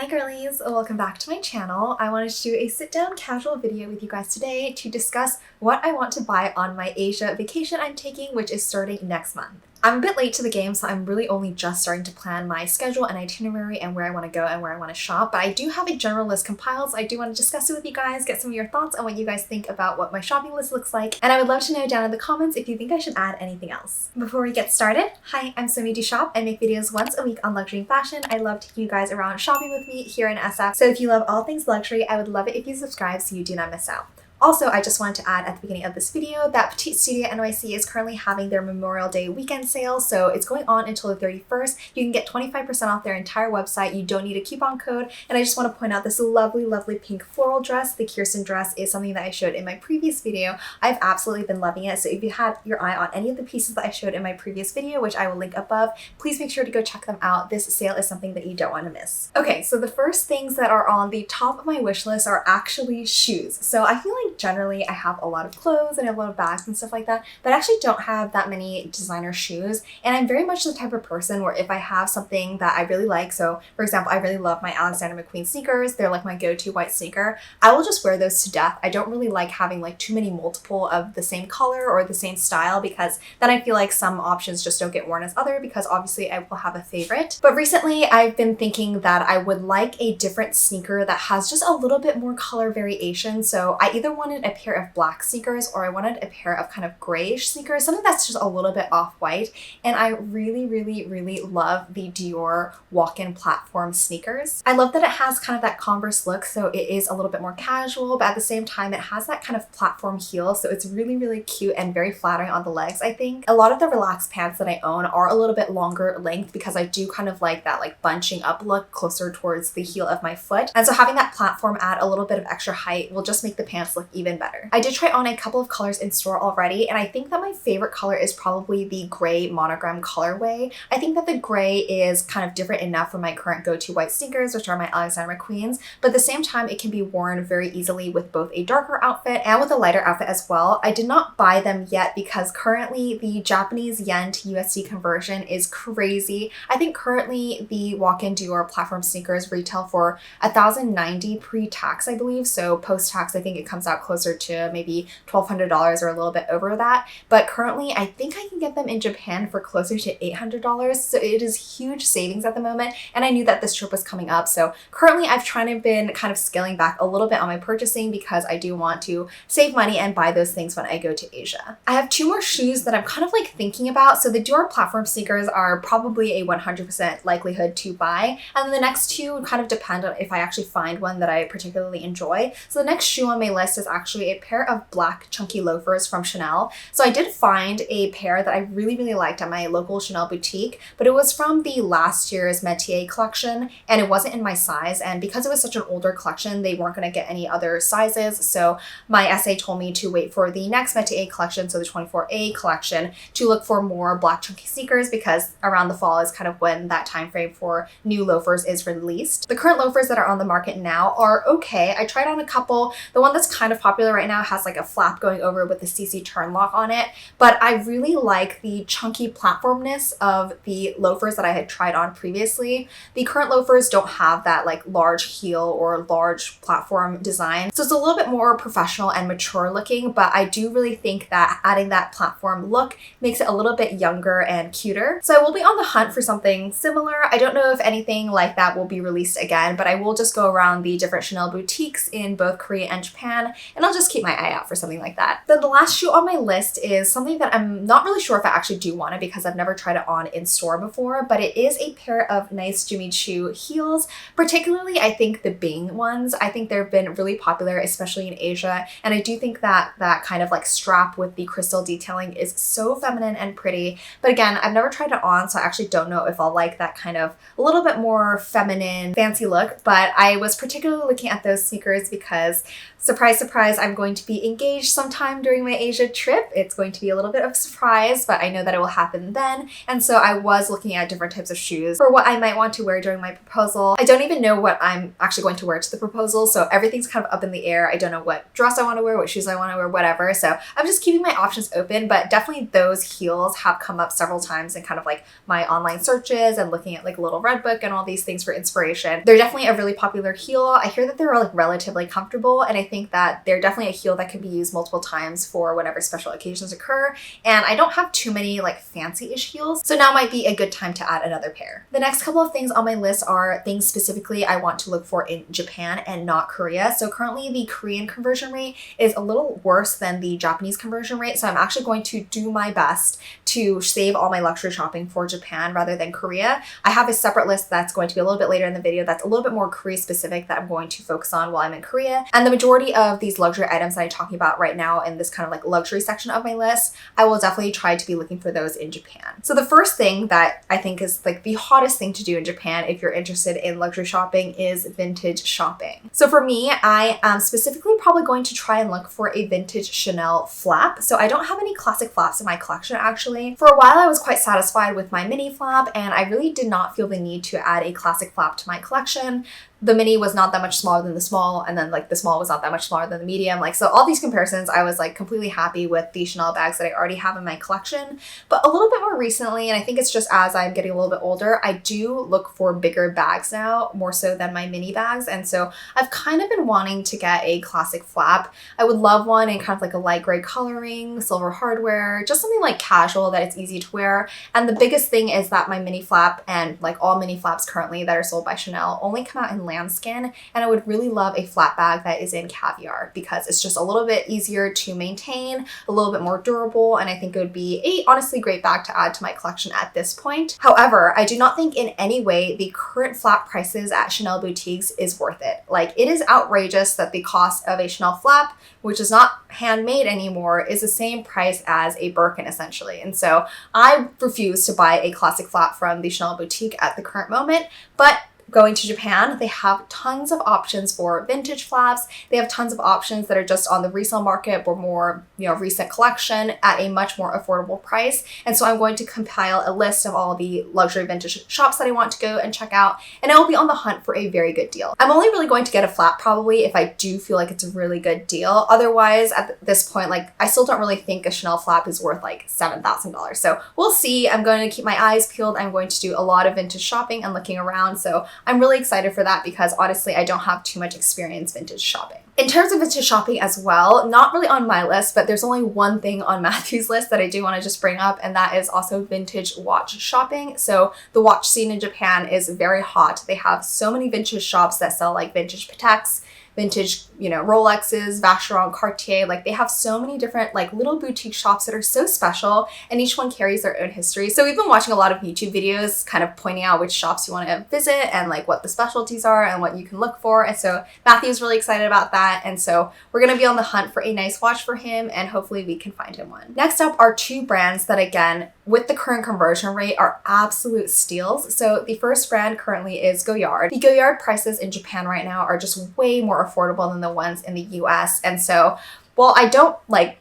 Hi girlies, welcome back to my channel. I wanted to do a sit-down casual video with you guys today to discuss what I want to buy on my Asia vacation I'm taking, which is starting next month. I'm a bit late to the game, so I'm really only just starting to plan my schedule and itinerary and where I want to go and where I want to shop, but I do have a general list compiled, so I do want to discuss it with you guys, get some of your thoughts on what you guys think about what my shopping list looks like, and I would love to know down in the comments if you think I should add anything else. Before we get started, hi, I'm Somidoshoppers. I make videos once a week on luxury and fashion. I love taking you guys around shopping with me here in SF, so if you love all things luxury, I would love it if you subscribe so you do not miss out. Also, I just wanted to add at the beginning of this video that Petite Studio NYC is currently having their Memorial Day weekend sale, so it's going on until the 31st. You can get 25% off their entire website. You don't need a coupon code, and I just want to point out this lovely, lovely pink floral dress. The Kirsten dress is something that I showed in my previous video. I've absolutely been loving it, so if you had your eye on any of the pieces that I showed in my previous video, which I will link above, please make sure to go check them out. This sale is something that you don't want to miss. Okay, so the first things that are on the top of my wish list are actually shoes. So I feel like generally I have a lot of clothes and I have a lot of bags and stuff like that, but I actually don't have that many designer shoes. And I'm very much the type of person where if I have something that I really like, so for example, I really love my Alexander McQueen sneakers, they're like my go-to white sneaker, I will just wear those to death. I don't really like having like too many multiple of the same color or the same style, because then I feel like some options just don't get worn as other, because obviously I will have a favorite. But recently I've been thinking that I would like a different sneaker that has just a little bit more color variation. So I either wanted a pair of black sneakers or I wanted a pair of kind of grayish sneakers, something that's just a little bit off-white. And I really love the Dior walk-in platform sneakers. I love that it has kind of that Converse look, so it is a little bit more casual, but at the same time it has that kind of platform heel, so it's really cute and very flattering on the legs. I think a lot of the relaxed pants that I own are a little bit longer length because I do kind of like that like bunching up look closer towards the heel of my foot, and so having that platform add a little bit of extra height will just make the pants look even better. I did try on a couple of colors in store already, and I think that my favorite color is probably the gray monogram colorway. I think that the gray is kind of different enough for my current go-to white sneakers, which are my Alexander McQueens, but at the same time it can be worn very easily with both a darker outfit and with a lighter outfit as well. I did not buy them yet because currently the Japanese yen to USD conversion is crazy. I think currently the walk-in Dior platform sneakers retail for $1,090 pre-tax, I believe, so post-tax I think it comes out closer to maybe $1,200 or a little bit over that, but currently I think I can get them in Japan for closer to $800, so it is huge savings at the moment, and I knew that this trip was coming up, so currently I've been kind of scaling back a little bit on my purchasing because I do want to save money and buy those things when I go to Asia. I have two more shoes that I'm kind of like thinking about, so the Dior platform sneakers are probably a 100% likelihood to buy, and then the next two would kind of depend on if I actually find one that I particularly enjoy. So the next shoe on my list is actually a pair of black chunky loafers from Chanel. So I did find a pair that I really liked at my local Chanel boutique, but it was from the last year's Métier collection and it wasn't in my size, and because it was such an older collection they weren't going to get any other sizes, so my SA told me to wait for the next Métier collection, so the 24A collection, to look for more black chunky sneakers because around the fall is kind of when that time frame for new loafers is released. The current loafers that are on the market now are okay. I tried on a couple. The one that's kind of popular right now has like a flap going over with the CC turn lock on it, but I really like the chunky platformness of the loafers that I had tried on previously. The current loafers don't have that like large heel or large platform design, so it's a little bit more professional and mature looking, but I do really think that adding that platform look makes it a little bit younger and cuter. So I will be on the hunt for something similar. I don't know if anything like that will be released again, but I will just go around the different Chanel boutiques in both Korea and Japan, and I'll just keep my eye out for something like that. Then the last shoe on my list is something that I'm not really sure if I actually do want it because I've never tried it on in store before, but it is a pair of nice Jimmy Choo heels, particularly I think the Bing ones. I think they've been really popular, especially in Asia, and I do think that that kind of like strap with the crystal detailing is so feminine and pretty, but again, I've never tried it on, so I actually don't know if I'll like that kind of a little bit more feminine, fancy look, but I was particularly looking at those sneakers because surprise, surprise, I'm going to be engaged sometime during my Asia trip. It's going to be a little bit of a surprise, but I know that it will happen then. And so I was looking at different types of shoes for what I might want to wear during my proposal. I don't even know what I'm actually going to wear to the proposal, so everything's kind of up in the air. I don't know what dress I want to wear, what shoes I want to wear, whatever. So I'm just keeping my options open, but definitely those heels have come up several times in kind of like my online searches and looking at like Little Red Book and all these things for inspiration. They're definitely a really popular heel. I hear that they're like relatively comfortable, and I think that they're definitely a heel that can be used multiple times for whenever special occasions occur. And I don't have too many like fancy-ish heels, so now might be a good time to add another pair. The next couple of things on my list are things specifically I want to look for in Japan and not Korea. So currently the Korean conversion rate is a little worse than the Japanese conversion rate, so I'm actually going to do my best to save all my luxury shopping for Japan rather than Korea. I have a separate list that's going to be a little bit later in the video that's a little bit more Korea specific that I'm going to focus on while I'm in Korea. And the majority of these luxury items that I'm talking about right now in this kind of like luxury section of my list, I will definitely try to be looking for those in Japan. So the first thing that I think is like the hottest thing to do in Japan if you're interested in luxury shopping is vintage shopping. So for me, I am specifically probably going to try and look for a vintage Chanel flap. So I don't have any classic flaps in my collection actually. For a while I was quite satisfied with my mini flap, and I really did not feel the need to add a classic flap to my collection. The mini was not that much smaller than the small, and then like the small was not that much smaller than the medium. Like, so all these comparisons, I was like completely happy with the Chanel bags that I already have in my collection. But a little bit more recently, and I think it's just as I'm getting a little bit older, I do look for bigger bags now, more so than my mini bags. And so I've kind of been wanting to get a classic flap. I would love one in kind of like a light gray coloring, silver hardware, just something like casual that it's easy to wear. And the biggest thing is that my mini flap and like all mini flaps currently that are sold by Chanel only come out in lambskin, and I would really love a flat bag that is in caviar because it's just a little bit easier to maintain, a little bit more durable, and I think it would be a honestly great bag to add to my collection at this point. However, I do not think in any way the current flap prices at Chanel boutiques is worth it. Like, it is outrageous that the cost of a Chanel flap, which is not handmade anymore, is the same price as a Birkin essentially. And so I refuse to buy a classic flap from the Chanel boutique at the current moment, but going to Japan, they have tons of options for vintage flaps. They have tons of options that are just on the resale market or more, recent collection at a much more affordable price. And so I'm going to compile a list of all the luxury vintage shops that I want to go and check out, and I will be on the hunt for a very good deal. I'm only really going to get a flap probably if I do feel like it's a really good deal. Otherwise, at this point, like, I still don't really think a Chanel flap is worth like $7,000. So we'll see. I'm going to keep my eyes peeled. I'm going to do a lot of vintage shopping and looking around. So I'm really excited for that because honestly, I don't have too much experience vintage shopping. In terms of vintage shopping as well, not really on my list, but there's only one thing on Matthew's list that I do want to just bring up, and that is also vintage watch shopping. So the watch scene in Japan is very hot. They have so many vintage shops that sell like vintage Pateks, vintage, Rolexes, Vacheron, Cartier. Like, they have so many different like little boutique shops that are so special, and each one carries their own history. So we've been watching a lot of YouTube videos kind of pointing out which shops you want to visit and like what the specialties are and what you can look for. And so Matthew's really excited about that. And so we're going to be on the hunt for a nice watch for him, and hopefully we can find him one. Next up are two brands that, again, with the current conversion rate, are absolute steals. So the first brand currently is Goyard. The Goyard prices in Japan right now are just way more affordable than the ones in the US. And so while I don't like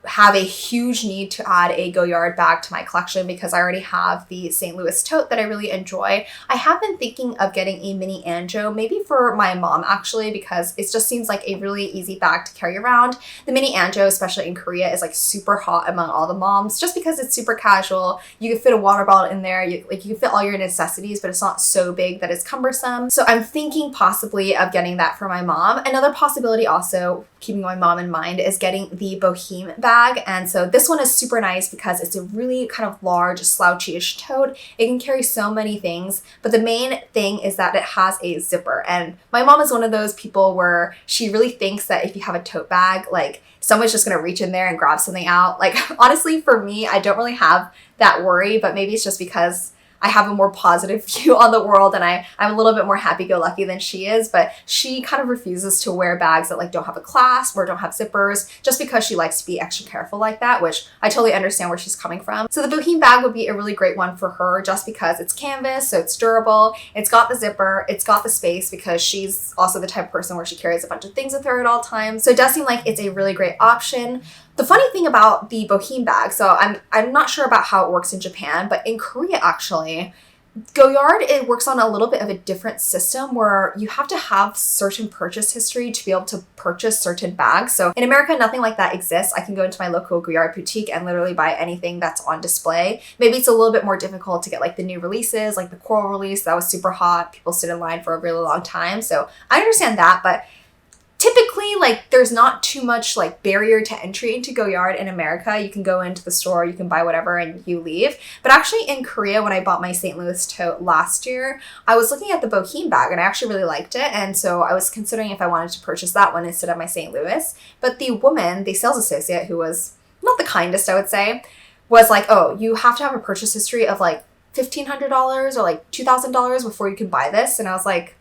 have a huge need to add a Goyard bag to my collection because I already have the St. Louis tote that I really enjoy, I have been thinking of getting a mini Anjou, maybe for my mom actually, because it just seems like a really easy bag to carry around. The mini Anjou, especially in Korea, is like super hot among all the moms just because it's super casual. You can fit a water bottle in there, you can fit all your necessities, but it's not so big that it's cumbersome. So I'm thinking possibly of getting that for my mom. Another possibility also, keeping my mom in mind, is getting the Boheme bag. And so this one is super nice because it's a really kind of large slouchy-ish tote. It can carry so many things, but the main thing is that it has a zipper. And my mom is one of those people where she really thinks that if you have a tote bag, like, someone's just gonna reach in there and grab something out. Like, honestly, for me, I don't really have that worry, but maybe it's just because I have a more positive view on the world and I'm a little bit more happy-go-lucky than she is, but she kind of refuses to wear bags that like don't have a clasp or don't have zippers just because she likes to be extra careful like that, which I totally understand where she's coming from. So the Boheme bag would be a really great one for her just because it's canvas, so it's durable, it's got the zipper, it's got the space because she's also the type of person where she carries a bunch of things with her at all times. So it does seem like it's a really great option. The funny thing about the Boheme bag, so I'm not sure about how it works in Japan, but in Korea actually, Goyard, it works on a little bit of a different system where you have to have certain purchase history to be able to purchase certain bags. So in America, nothing like that exists. I can go into my local Goyard boutique and literally buy anything that's on display. Maybe it's a little bit more difficult to get like the new releases, like the coral release that was super hot. People stood in line for a really long time. So I understand that, but typically, like, there's not too much like barrier to entry into Goyard in America. You can go into the store, you can buy whatever, and you leave. But actually in Korea, when I bought my St. Louis tote last year, I was looking at the Boheme bag and I actually really liked it. And so I was considering if I wanted to purchase that one instead of my St. Louis. But the woman, the sales associate, who was not the kindest, I would say, was like, oh, you have to have a purchase history of like $1,500 or like $2,000 before you can buy this. And I was like,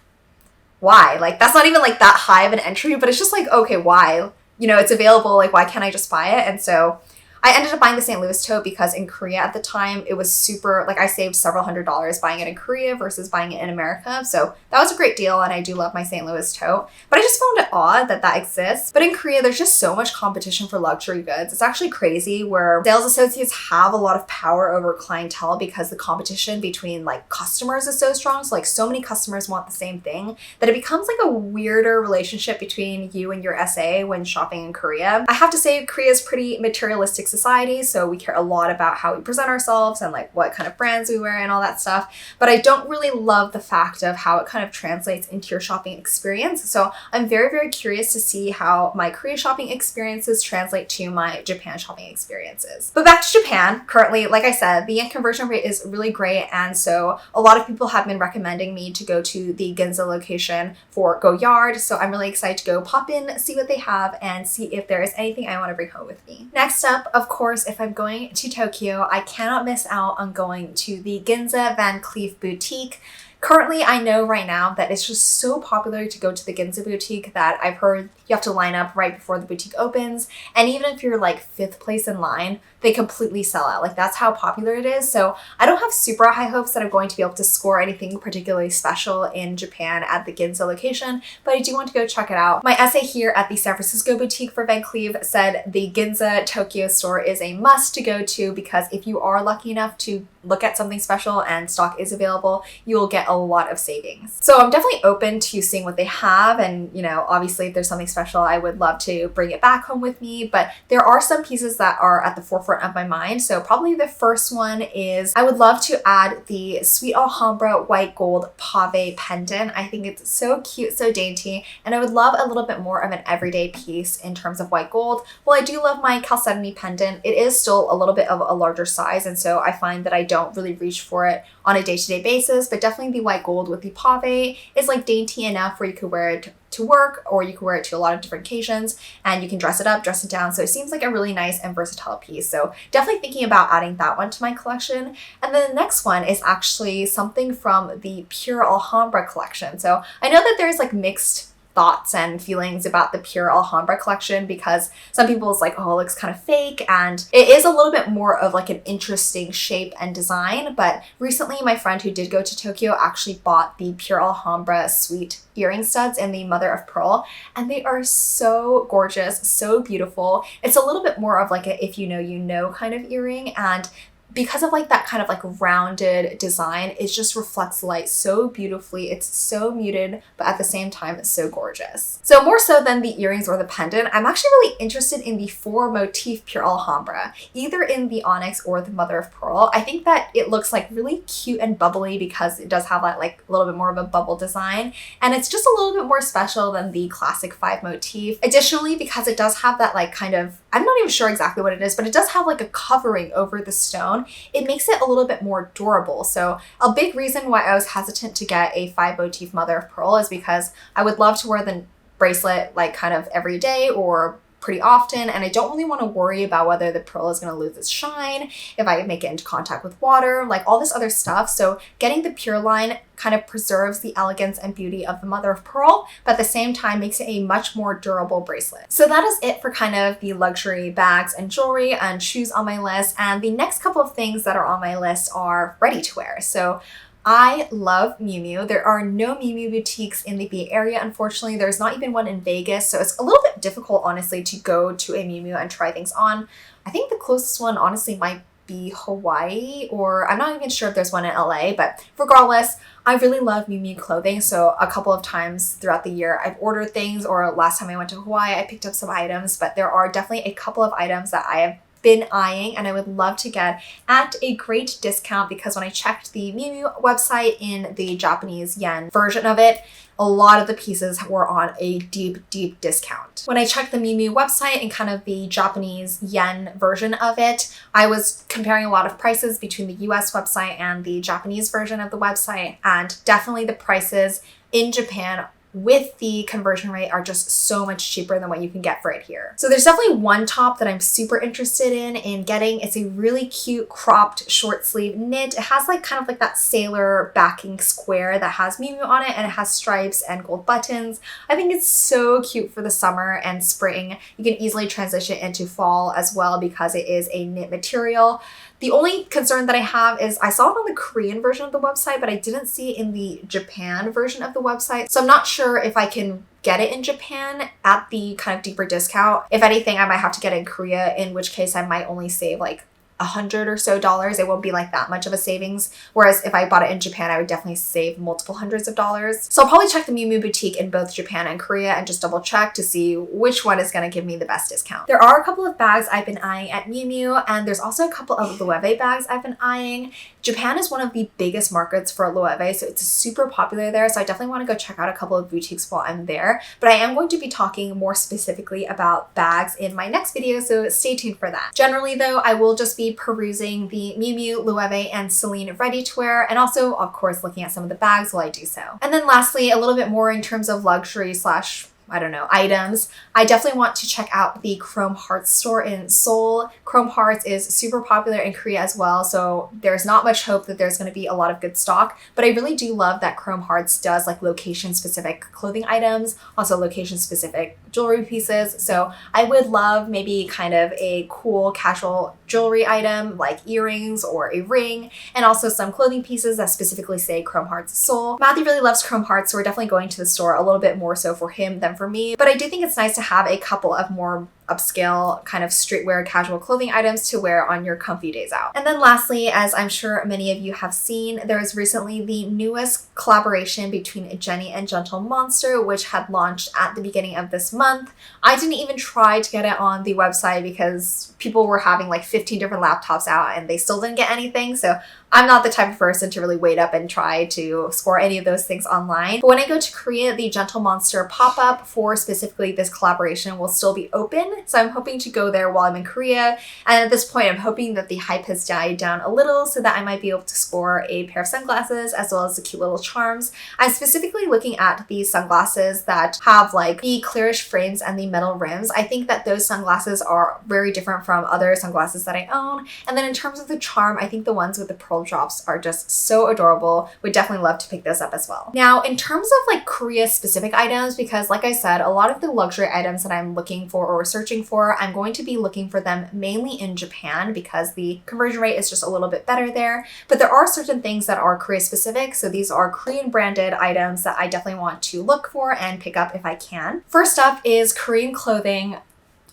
why? Like, that's not even like that high of an entry, but it's just like, okay, why? You know, it's available, like, why can't I just buy it? And so I ended up buying the St. Louis tote because in Korea at the time, it was super, like, I saved several $100s buying it in Korea versus buying it in America. So that was a great deal, and I do love my St. Louis tote. But I just found it odd that that exists. But in Korea, there's just so much competition for luxury goods. It's actually crazy where sales associates have a lot of power over clientele because the competition between, like, customers is so strong. So, like, so many customers want the same thing that it becomes, like, a weirder relationship between you and your SA when shopping in Korea. I have to say, Korea is pretty materialistic society, so we care a lot about how we present ourselves and like what kind of brands we wear and all that stuff, but I don't really love the fact of how it kind of translates into your shopping experience. So I'm very, very curious to see how my Korea shopping experiences translate to my Japan shopping experiences. But back to Japan, currently, like I said, the yen conversion rate is really great, and so a lot of people have been recommending me to go to the Ginza location for Goyard, so I'm really excited to go pop in, see what they have, and see if there is anything I want to bring home with me. Next up, of course, if I'm going to Tokyo, I cannot miss out on going to the Ginza Van Cleef boutique. Currently, I know right now that it's just so popular to go to the Ginza boutique that I've heard you have to line up right before the boutique opens. And even if you're like 5th place in line, they completely sell out. Like, that's how popular it is. So I don't have super high hopes that I'm going to be able to score anything particularly special in Japan at the Ginza location, but I do want to go check it out. My essay here at the San Francisco boutique for Van Cleef said the Ginza Tokyo store is a must to go to because if you are lucky enough to look at something special and stock is available, you will get a lot of savings. So I'm definitely open to seeing what they have, and you know, obviously if there's something special, I would love to bring it back home with me, but there are some pieces that are at the forefront of my mind. So probably the first one is I would love to add the Sweet Alhambra white gold pave pendant. I think it's so cute, so dainty, and I would love a little bit more of an everyday piece in terms of white gold. While I do love my chalcedony pendant, it is still a little bit of a larger size, and so I find that I don't really reach for it on a day-to-day basis, but definitely the white gold with the pave is like dainty enough where you could wear it to work, or you can wear it to a lot of different occasions, and you can dress it up, dress it down. So it seems like a really nice and versatile piece. So definitely thinking about adding that one to my collection. And then the next one is actually something from the Pure Alhambra collection. So I know that there's like mixed thoughts and feelings about the Pure Alhambra collection because some people is like, oh, it looks kind of fake, and it is a little bit more of like an interesting shape and design. But recently my friend who did go to Tokyo actually bought the Pure Alhambra sweet earring studs in the mother of pearl, and they are so gorgeous, so beautiful. It's a little bit more of like a if you know you know kind of earring, and because of like that kind of like rounded design, it just reflects light so beautifully. It's so muted, but at the same time, it's so gorgeous. So more so than the earrings or the pendant, I'm actually really interested in the 4 motif Pure Alhambra, either in the onyx or the mother of pearl. I think that it looks like really cute and bubbly because it does have that like a little bit more of a bubble design, and it's just a little bit more special than the classic 5 motif. Additionally, because it does have that like kind of, I'm not even sure exactly what it is, but it does have like a covering over the stone. It makes it a little bit more durable. So a big reason why I was hesitant to get a 5 motif mother of pearl is because I would love to wear the bracelet like kind of every day or pretty often, and I don't really want to worry about whether the pearl is going to lose its shine if I make it into contact with water, like all this other stuff. So getting the pure line kind of preserves the elegance and beauty of the mother of pearl, but at the same time makes it a much more durable bracelet. So that is it for kind of the luxury bags and jewelry and shoes on my list. And the next couple of things that are on my list are ready to wear. So I love Miu Miu. There are no Miu Miu boutiques in the Bay Area, unfortunately. There's not even one in Vegas, so it's a little bit difficult, honestly, to go to a Miu Miu and try things on. I think the closest one, honestly, might be Hawaii, or I'm not even sure if there's one in LA, but regardless, I really love Miu Miu clothing, so a couple of times throughout the year I've ordered things, or last time I went to Hawaii, I picked up some items, but there are definitely a couple of items that I have been eyeing and I would love to get at a great discount, because when I checked the Miu Miu website in the Japanese yen version of it, a lot of the pieces were on a deep discount. When I checked the Miu Miu website and kind of the Japanese yen version of it, I was comparing a lot of prices between the US website and the Japanese version of the website, and definitely the prices in Japan with the conversion rate are just so much cheaper than what you can get for it here. So there's definitely one top that I'm super interested in getting. It's a really cute cropped short sleeve knit. It has like kind of like that sailor backing square that has Miu Miu on it, and it has stripes and gold buttons. I think it's so cute for the summer and spring. You can easily transition into fall as well because it is a knit material. The only concern that I have is I saw it on the Korean version of the website, but I didn't see it in the Japan version of the website. So I'm not sure if I can get it in Japan at the kind of deeper discount. If anything, I might have to get it in Korea, in which case I might only save like $100 or so. It won't be like that much of a savings. Whereas if I bought it in Japan, I would definitely save multiple hundreds of dollars. So I'll probably check the Miu Miu boutique in both Japan and Korea and just double check to see which one is going to give me the best discount. There are a couple of bags I've been eyeing at Miu Miu, and there's also a couple of Loewe bags I've been eyeing. Japan is one of the biggest markets for Loewe, so it's super popular there. So I definitely want to go check out a couple of boutiques while I'm there. But I am going to be talking more specifically about bags in my next video, so stay tuned for that. Generally though, I will just be perusing the Miu Miu, Loewe, and Celine ready-to-wear, and also, of course, looking at some of the bags while I do so. And then lastly, a little bit more in terms of luxury slash items. I definitely want to check out the Chrome Hearts store in Seoul. Chrome Hearts is super popular in Korea as well, so there's not much hope that there's going to be a lot of good stock, but I really do love that Chrome Hearts does like location-specific clothing items, also location-specific jewelry pieces. So I would love maybe kind of a cool casual jewelry item like earrings or a ring, and also some clothing pieces that specifically say Chrome Hearts Seoul. Matthew really loves Chrome Hearts, so we're definitely going to the store a little bit more so for him than for me, but I do think it's nice to have a couple of more upscale kind of streetwear casual clothing items to wear on your comfy days out. And then lastly, as I'm sure many of you have seen, there was recently the newest collaboration between Jennie and Gentle Monster, which had launched at the beginning of this month. I didn't even try to get it on the website because people were having like 15 different laptops out and they still didn't get anything, so I'm not the type of person to really wait up and try to score any of those things online. But when I go to Korea, the Gentle Monster pop-up for specifically this collaboration will still be open. So I'm hoping to go there while I'm in Korea. And at this point, I'm hoping that the hype has died down a little so that I might be able to score a pair of sunglasses as well as the cute little charms. I'm specifically looking at the sunglasses that have like the clearish frames and the metal rims. I think that those sunglasses are very different from other sunglasses that I own. And then in terms of the charm, I think the ones with the pearl drops are just so adorable. Would definitely love to pick those up as well. Now, in terms of like Korea specific items, because like I said, a lot of the luxury items that I'm looking for or searching for, I'm going to be looking for them mainly in Japan because the conversion rate is just a little bit better there. But there are certain things that are Korea specific. So these are Korean branded items that I definitely want to look for and pick up if I can. First up is Korean clothing.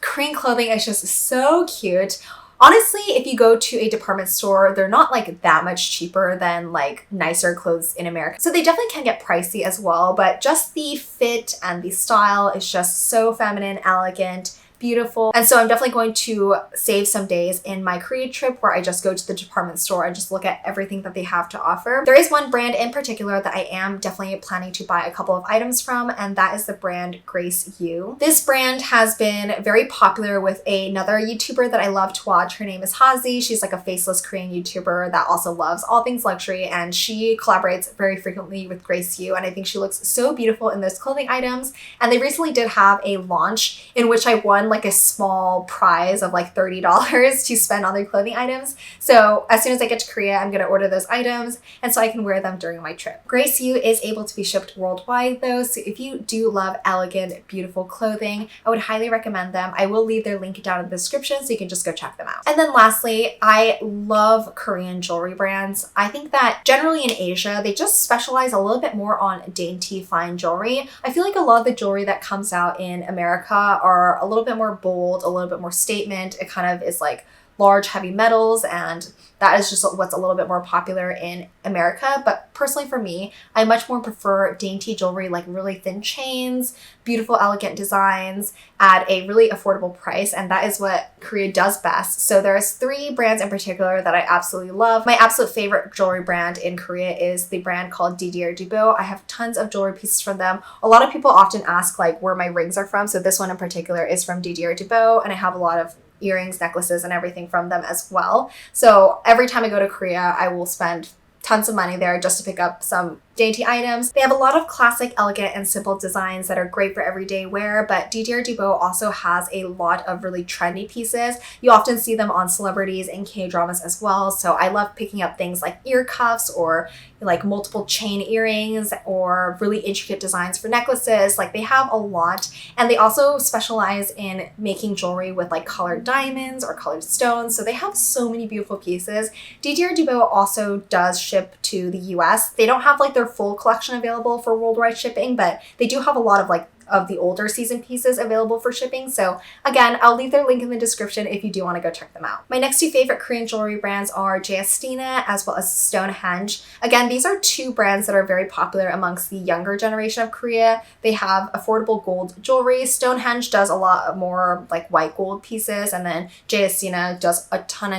Korean clothing is just so cute. Honestly, if you go to a department store, they're not like that much cheaper than like nicer clothes in America. So they definitely can get pricey as well, but just the fit and the style is just so feminine, elegant, beautiful. And so I'm definitely going to save some days in my Korea trip where I just go to the department store and just look at everything that they have to offer. There is one brand in particular that I am definitely planning to buy a couple of items from, and that is the brand Grace Yu. This brand has been very popular with another YouTuber that I love to watch. Her name is Hazy. She's like a faceless Korean YouTuber that also loves all things luxury, and she collaborates very frequently with Grace Yu, and I think she looks so beautiful in those clothing items. And they recently did have a launch in which I won like a small prize of like $30 to spend on their clothing items. So as soon as I get to Korea, I'm going to order those items and so I can wear them during my trip. Seoul is able to be shipped worldwide though, so if you do love elegant, beautiful clothing, I would highly recommend them. I will leave their link down in the description so you can just go check them out. And then lastly, I love Korean jewelry brands. I think that generally in Asia, they just specialize a little bit more on dainty, fine jewelry. I feel like a lot of the jewelry that comes out in America are a little bit more bold, a little bit more statement. It kind of is like large, heavy metals, and that is just what's a little bit more popular in America. But personally for me, I much more prefer dainty jewelry, like really thin chains, beautiful, elegant designs at a really affordable price. And that is what Korea does best. So there's 3 brands in particular that I absolutely love. My absolute favorite jewelry brand in Korea is the brand called Didier Dubot. I have tons of jewelry pieces from them. A lot of people often ask like where my rings are from. So this one in particular is from Didier Dubot, and I have a lot of earrings, necklaces, and everything from them as well. So every time I go to Korea, I will spend tons of money there just to pick up some dainty items. They have a lot of classic, elegant, and simple designs that are great for everyday wear, but Didier Dubot also has a lot of really trendy pieces. You often see them on celebrities and K-dramas as well, so I love picking up things like ear cuffs or like multiple chain earrings or really intricate designs for necklaces. Like they have a lot, and they also specialize in making jewelry with like colored diamonds or colored stones, so they have so many beautiful pieces. Didier Dubot also does ship to the US. They don't have like their full collection available for worldwide shipping, but they do have a lot of like of the older season pieces available for shipping. So again, I'll leave their link in the description if you do want to go check them out. My next 2 favorite Korean jewelry brands are J.estina as well as Stonehenge. Again, these are 2 brands that are very popular amongst the younger generation of Korea. They have affordable gold jewelry. Stonehenge does a lot more like white gold pieces, and then J.estina does a ton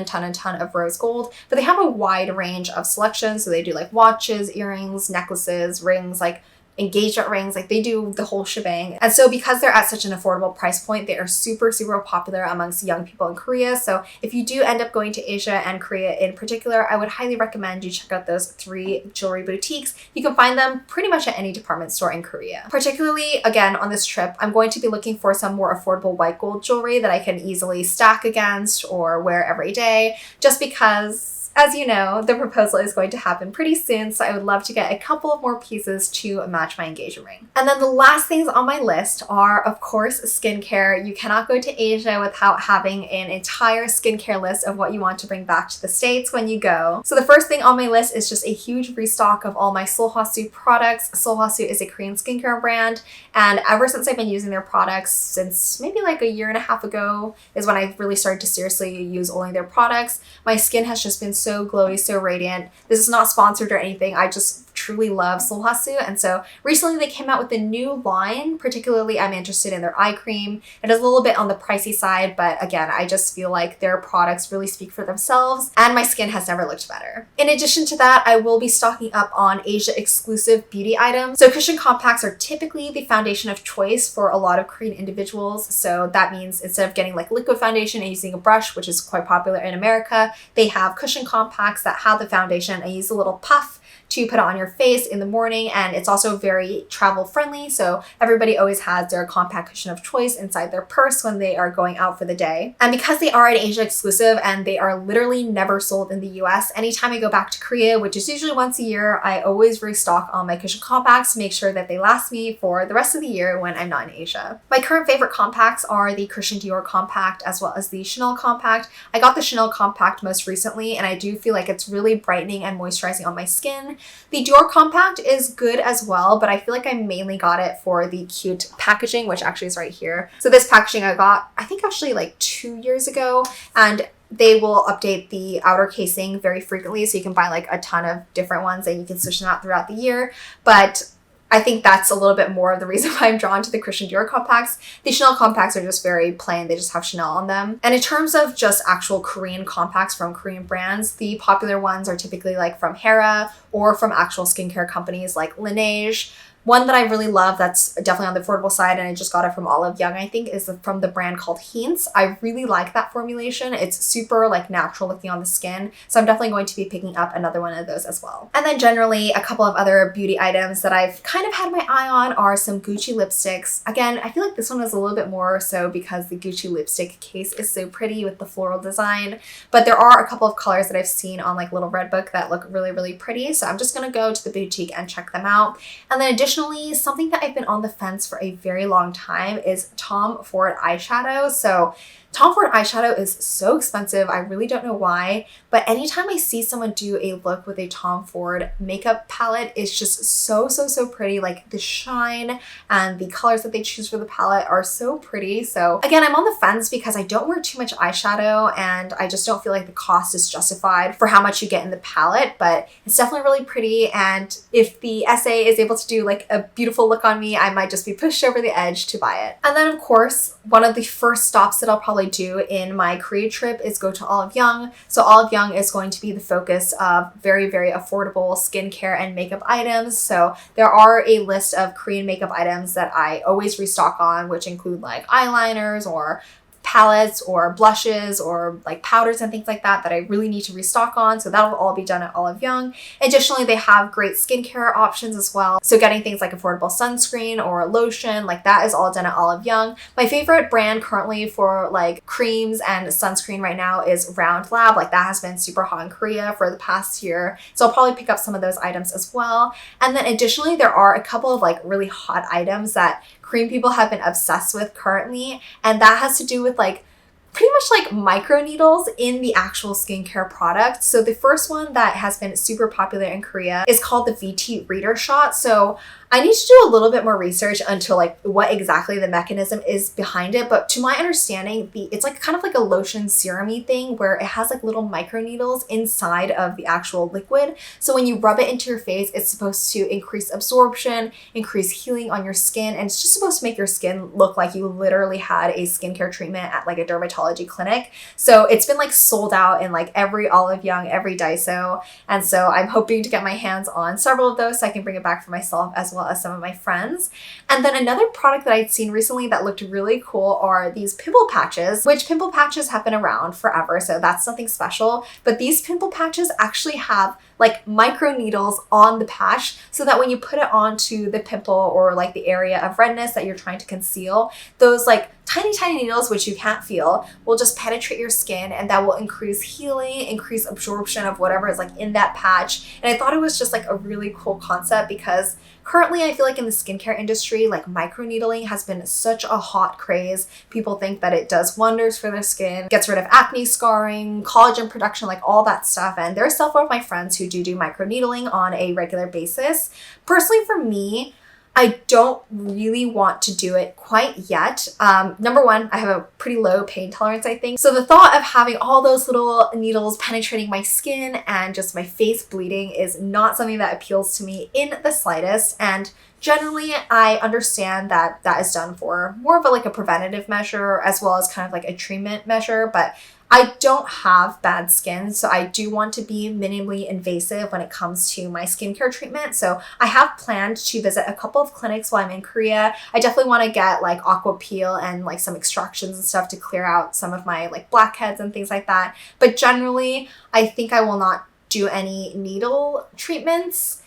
of rose gold, but they have a wide range of selections. So they do like watches, earrings, necklaces, rings, like engagement rings, like they do the whole shebang. And so because they're at such an affordable price point, they are super popular amongst young people in Korea. So if you do end up going to Asia and Korea in particular, I would highly recommend you check out those 3 jewelry boutiques. You can find them pretty much at any department store in Korea. Particularly, again, on this trip, I'm going to be looking for some more affordable white gold jewelry that I can easily stack against or wear every day, just because, as you know, the proposal is going to happen pretty soon, so I would love to get a couple of more pieces to match my engagement ring. And then the last things on my list are, of course, skincare. You cannot go to Asia without having an entire skincare list of what you want to bring back to the States when you go. So the first thing on my list is just a huge restock of all my Sulwhasoo products. Sulwhasoo is a Korean skincare brand, and ever since I've been using their products, since maybe like a year and a half ago is when I really started to seriously use only their products, my skin has just been so glowy, so radiant. This is not sponsored or anything. I just truly love Sulwhasoo, and so recently they came out with a new line. Particularly, I'm interested in their eye cream. It is a little bit on the pricey side, but again, I just feel like their products really speak for themselves, and my skin has never looked better. In addition to that, I will be stocking up on Asia exclusive beauty items. So cushion compacts are typically the foundation of choice for a lot of Korean individuals. So that means instead of getting like liquid foundation and using a brush, which is quite popular in America, they have cushion compacts that have the foundation. I use a little puff to put it on your face in the morning, and it's also very travel friendly, so everybody always has their compact cushion of choice inside their purse when they are going out for the day. And because they are an Asia exclusive and they are literally never sold in the US, anytime I go back to Korea, which is usually once a year, I always restock on my cushion compacts to make sure that they last me for the rest of the year when I'm not in Asia. My current favorite compacts are the Christian Dior compact as well as the Chanel compact. I got the Chanel compact most recently, and I do feel like it's really brightening and moisturizing on my skin. The Dior compact is good as well, but I feel like I mainly got it for the cute packaging, which actually is right here. So this packaging I got, I think actually like 2 years ago, and they will update the outer casing very frequently, so you can buy like a ton of different ones and you can switch them out throughout the year. But I think that's a little bit more of the reason why I'm drawn to the Christian Dior compacts. The Chanel compacts are just very plain. They just have Chanel on them. And in terms of just actual Korean compacts from Korean brands, the popular ones are typically like from Hera or from actual skincare companies like Laneige. One that I really love that's definitely on the affordable side, and I just got it from Olive Young, I think, is from the brand called Hince. I really like that formulation. It's super like natural looking on the skin, so I'm definitely going to be picking up another one of those as well. And then generally a couple of other beauty items that I've kind of had my eye on are some Gucci lipsticks. Again, I feel like this one is a little bit more so because the Gucci lipstick case is so pretty with the floral design, but there are a couple of colors that I've seen on like Little Red Book that look really, really pretty, so I'm just gonna go to the boutique and check them out. And then additionally, something that I've been on the fence for a very long time is Tom Ford eyeshadow. So Tom Ford eyeshadow is so expensive. I really don't know why, but anytime I see someone do a look with a Tom Ford makeup palette, it's just so, so, so pretty. Like the shine and the colors that they choose for the palette are so pretty. So again, I'm on the fence because I don't wear too much eyeshadow and I just don't feel like the cost is justified for how much you get in the palette, but it's definitely really pretty. And if the SA is able to do like a beautiful look on me, I might just be pushed over the edge to buy it. And then of course, one of the first stops that I'll probably do in my Korea trip is go to Olive Young. So Olive Young is going to be the focus of very, very affordable skincare and makeup items. So there are a list of Korean makeup items that I always restock on, which include like eyeliners or palettes or blushes or like powders and things like that I really need to restock on. So that'll all be done at Olive Young. Additionally, they have great skincare options as well. So getting things like affordable sunscreen or lotion, like that is all done at Olive Young. My favorite brand currently for like creams and sunscreen right now is Round Lab. Like that has been super hot in Korea for the past year. So I'll probably pick up some of those items as well. And then additionally, there are a couple of like really hot items that Korean people have been obsessed with currently, and that has to do with like pretty much like micro needles in the actual skincare product. So the first one that has been super popular in Korea is called the VT Reader Shot. So I need to do a little bit more research into like what exactly the mechanism is behind it. But to my understanding, it's like kind of like a lotion serum-y thing where it has like little micro needles inside of the actual liquid. So when you rub it into your face, it's supposed to increase absorption, increase healing on your skin, and it's just supposed to make your skin look like you literally had a skincare treatment at like a dermatology clinic. So it's been like sold out in like every Olive Young, every Daiso. And so I'm hoping to get my hands on several of those so I can bring it back for myself as well as some of my friends. And then another product that I'd seen recently that looked really cool are these pimple patches, which pimple patches have been around forever, so that's nothing special. But these pimple patches actually have like micro needles on the patch so that when you put it onto the pimple or like the area of redness that you're trying to conceal, those like tiny needles, which you can't feel, will just penetrate your skin, and that will increase healing, increase absorption of whatever is like in that patch. And I thought it was just like a really cool concept because currently I feel like in the skincare industry, like microneedling has been such a hot craze. People think that it does wonders for their skin, gets rid of acne scarring, collagen production, like all that stuff. And there are several of my friends who do microneedling on a regular basis. Personally, for me, I don't really want to do it quite yet. Number one, I have a pretty low pain tolerance, I think. So the thought of having all those little needles penetrating my skin and just my face bleeding is not something that appeals to me in the slightest. And generally, I understand that that is done for more of a preventative measure as well as kind of like a treatment measure, but I don't have bad skin, so I do want to be minimally invasive when it comes to my skincare treatment. So I have planned to visit a couple of clinics while I'm in Korea. I definitely want to get like aqua peel and like some extractions and stuff to clear out some of my like blackheads and things like that. But generally, I think I will not do any needle treatments.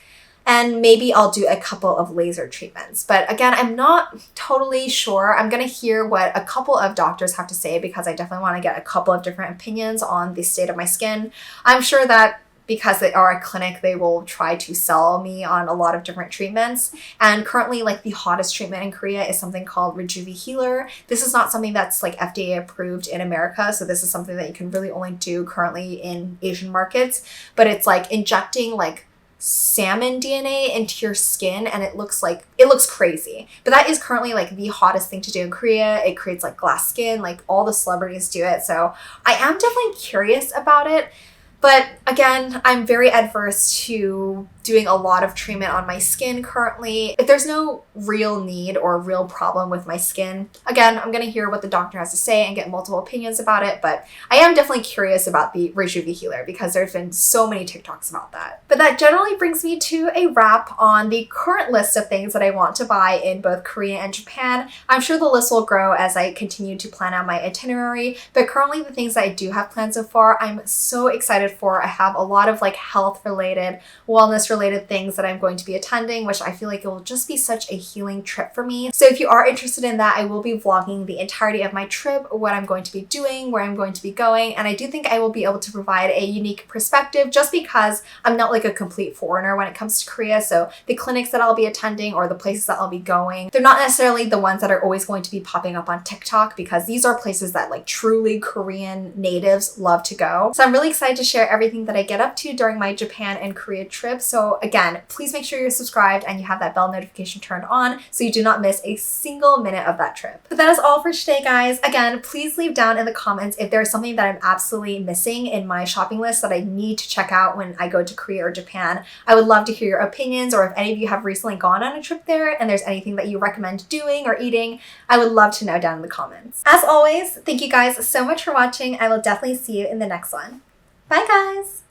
And maybe I'll do a couple of laser treatments. But again, I'm not totally sure. I'm going to hear what a couple of doctors have to say because I definitely want to get a couple of different opinions on the state of my skin. I'm sure that because they are a clinic, they will try to sell me on a lot of different treatments. And currently, like the hottest treatment in Korea is something called Rejuvi Healer. This is not something that's like FDA approved in America. So this is something that you can really only do currently in Asian markets. But it's like injecting like salmon DNA into your skin, and it looks crazy. But that is currently like the hottest thing to do in Korea. It creates like glass skin, like all the celebrities do it. So I am definitely curious about it. But again, I'm very adverse to doing a lot of treatment on my skin currently. If there's no real need or real problem with my skin, again, I'm gonna hear what the doctor has to say and get multiple opinions about it, but I am definitely curious about the Rejuve Healer because there's been so many TikToks about that. But that generally brings me to a wrap on the current list of things that I want to buy in both Korea and Japan. I'm sure the list will grow as I continue to plan out my itinerary, but currently the things that I do have planned so far, I'm so excited for. I have a lot of like health related, wellness related things that I'm going to be attending, which I feel like it will just be such a healing trip for me. So if you are interested in that, I will be vlogging the entirety of my trip, what I'm going to be doing, where I'm going to be going, and I do think I will be able to provide a unique perspective just because I'm not like a complete foreigner when it comes to Korea. So the clinics that I'll be attending or the places that I'll be going, they're not necessarily the ones that are always going to be popping up on TikTok because these are places that like truly Korean natives love to go. So I'm really excited to share everything that I get up to during my Japan and Korea trip. So again, please make sure you're subscribed and you have that bell notification turned on so you do not miss a single minute of that trip. But that is all for today, guys. Again, please leave down in the comments if there's something that I'm absolutely missing in my shopping list that I need to check out when I go to Korea or Japan. I would love to hear your opinions, or if any of you have recently gone on a trip there and there's anything that you recommend doing or eating, I would love to know down in the comments. As always, thank you guys so much for watching. I will definitely see you in the next one. Bye, guys!